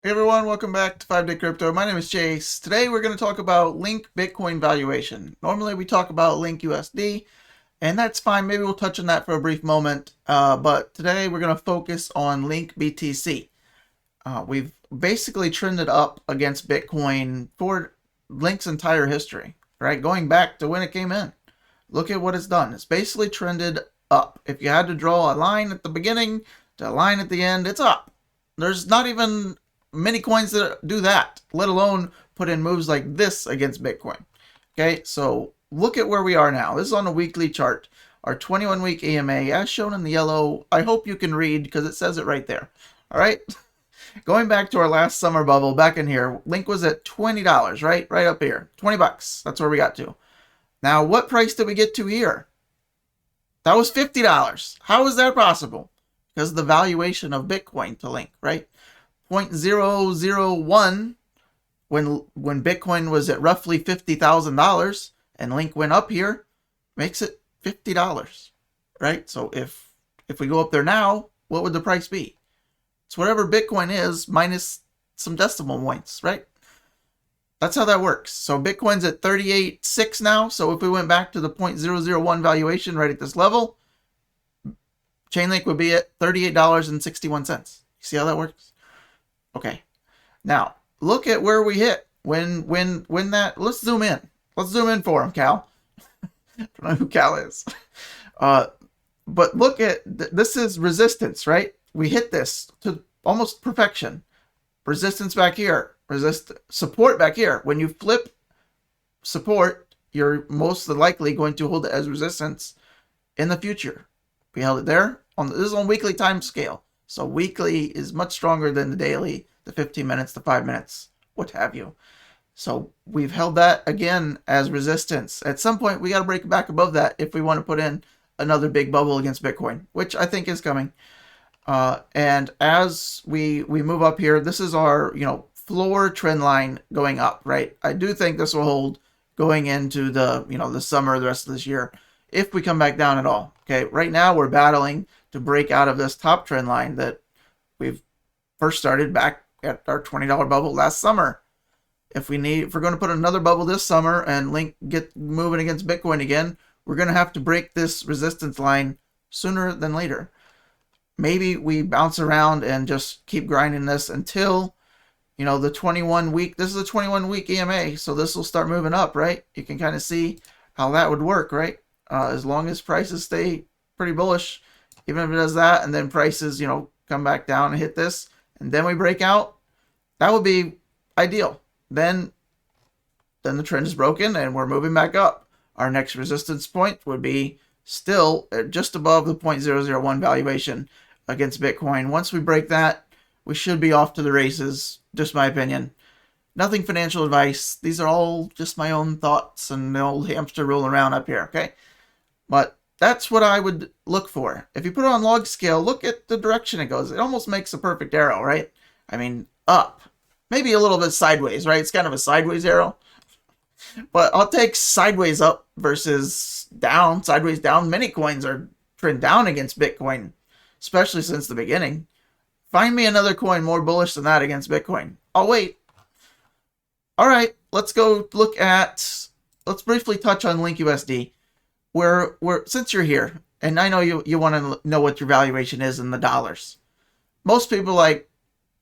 Hey everyone, welcome back to 5 Day Crypto. My name is Chase. Today we're going to talk about Link Bitcoin valuation. Normally we talk about Link USD, and that's fine. Maybe we'll touch on that for a brief moment. But today we're going to focus on Link BTC. We've basically trended up against Bitcoin for Link's entire history, right? Going back to when it came in. Look at what it's done. It's basically trended up. If you had to draw a line at the beginning to a line at the end, it's up. There's not even many coins that do that, let alone put in moves like this against Bitcoin. Okay, so look at where we are now. This is on a weekly chart. Our 21-week EMA, as shown in the yellow. I hope you can read because it says it right there. All right. Going back to our last summer bubble, back in here, Link was at $20, right? Right up here. 20 bucks. That's where we got to. Now, what price did we get to here? That was $50. How is that possible? Because of the valuation of Bitcoin to Link, right? 0.001 when Bitcoin was at roughly $50,000 and Link went up here, makes it $50, right? So if we go up there now, what would the price be? It's whatever Bitcoin is minus some decimal points, right? That's how that works. So Bitcoin's at 38.6 now. So if we went back to the 0.001 valuation right at this level, Chainlink would be at $38.61. You see how that works? Okay. Now, look at where we hit when that, let's zoom in. Let's zoom in for him, Cal. I don't know who Cal is. But look at, this is resistance, right? We hit this to almost perfection. Resistance back here. Support back here. When you flip support, you're most likely going to hold it as resistance in the future. We held it there. This is on weekly time scale. So weekly is much stronger than the daily, the 15 minutes, the 5 minutes, what have you. So we've held that again as resistance. At some point, we got to break back above that if we want to put in another big bubble against Bitcoin, which I think is coming. And as we move up here, this is our floor trend line going up, right? I do think this will hold going into the summer, the rest of this year, if we come back down at all. Okay, right now we're battling to break out of this top trend line that we've first started back at our $20 bubble last summer. If we're going to put another bubble this summer and Link get moving against Bitcoin again, we're going to have to break this resistance line sooner than later. Maybe we bounce around and just keep grinding this until, the 21-week, this is a 21-week EMA, so this will start moving up, right? You can kind of see how that would work, right? As long as prices stay pretty bullish, even if it does that, and then prices, come back down and hit this, and then we break out, that would be ideal. Then the trend is broken and we're moving back up. Our next resistance point would be still just above the 0.001 valuation against Bitcoin. Once we break that, we should be off to the races, just my opinion. Nothing financial advice. These are all just my own thoughts and the old hamster rolling around up here, okay? But that's what I would look for. If you put it on log scale, look at the direction it goes. It almost makes a perfect arrow, right? I mean, up. Maybe a little bit sideways, right? It's kind of a sideways arrow. But I'll take sideways up versus down, sideways down. Many coins are trend down against Bitcoin, especially since the beginning. Find me another coin more bullish than that against Bitcoin. I'll wait. All right, let's go look at, let's briefly touch on Link USD. Since you're here, and I know you want to know what your valuation is in the dollars. Most people like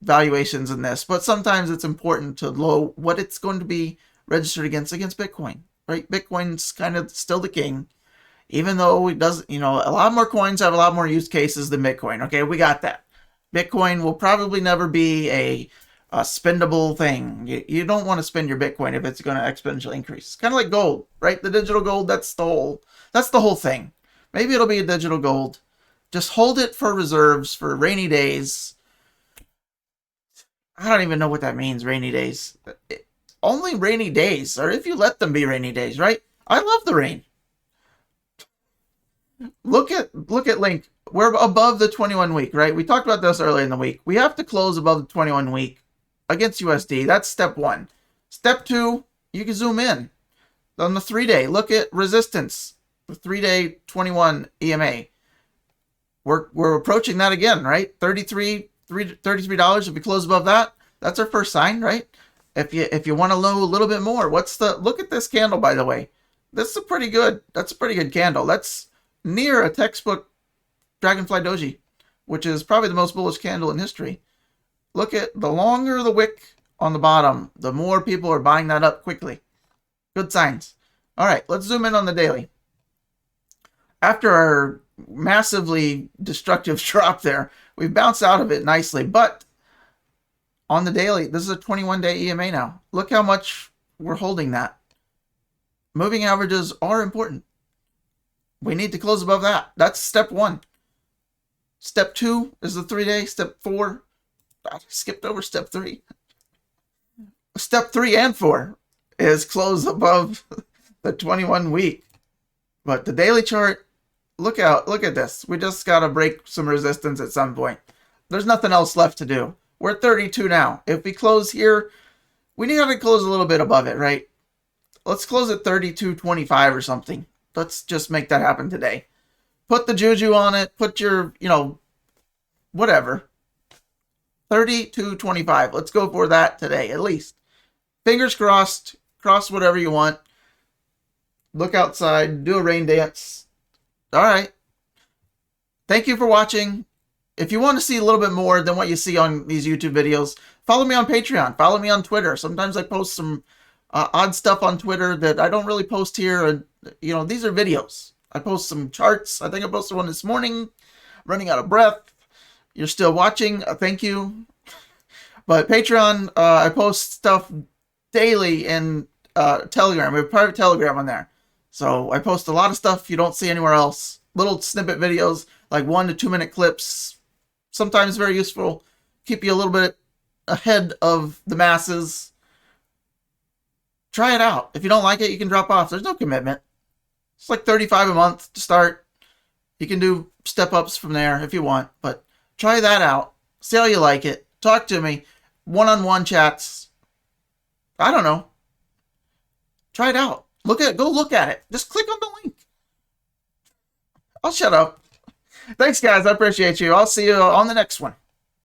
valuations in this, but sometimes it's important to know what it's going to be registered against Bitcoin, right? Bitcoin's kind of still the king, even though it doesn't, a lot more coins have a lot more use cases than Bitcoin. Okay, we got that. Bitcoin will probably never be a spendable thing. You don't want to spend your Bitcoin if it's going to exponentially increase. It's kind of like gold, right? The digital gold, that's the whole thing. Maybe it'll be a digital gold. Just hold it for reserves for rainy days. I don't even know what that means, rainy days. Only rainy days, or if you let them be rainy days, right? I love the rain. Look at Link. We're above the 21-week, right? We talked about this earlier in the week. We have to close above the 21-week against USD. That's step one. Step two, you can zoom in. On the 3-day, look at resistance. The 3-day 21 EMA. We're approaching that again, right? $33 if we close above that. That's our first sign, right? If you want to know a little bit more, look at this candle, by the way. That's a pretty good candle. That's near a textbook Dragonfly Doji, which is probably the most bullish candle in history. Look at the longer the wick on the bottom, the more people are buying that up quickly. Good signs. All right, let's zoom in on the daily. After our massively destructive drop there, we've bounced out of it nicely, but on the daily, this is a 21-day EMA now. Look how much we're holding that. Moving averages are important. We need to close above that. That's step 1. Step 2 is the 3-day. Step 4, I skipped over step 3. Step 3 and 4 is close above the 21-week. But the daily chart, look at this. We just got to break some resistance at some point. There's nothing else left to do. We're at 32 now. If we close here, we need to close a little bit above it, right? Let's close at 32.25 or something. Let's just make that happen today. Put the juju on it. Put your, whatever. 32.25. Let's go for that today, at least. Fingers crossed. Cross whatever you want. Look outside. Do a rain dance. All right. Thank you for watching. If you want to see a little bit more than what you see on these YouTube videos, follow me on Patreon. Follow me on Twitter. Sometimes I post some odd stuff on Twitter that I don't really post here. And, these are videos. I post some charts. I think I posted one this morning. Running out of breath. You're still watching. Thank you. But Patreon, I post stuff daily in Telegram. We have a private Telegram on there. So I post a lot of stuff you don't see anywhere else. Little snippet videos, like 1 to 2 minute clips. Sometimes very useful. Keep you a little bit ahead of the masses. Try it out. If you don't like it, you can drop off. There's no commitment. It's like $35 a month to start. You can do step-ups from there if you want. But try that out. See how you like it. Talk to me. One-on-one chats. I don't know. Try it out. Go look at it. Just click on the link. I'll shut up. Thanks, guys. I appreciate you. I'll see you on the next one.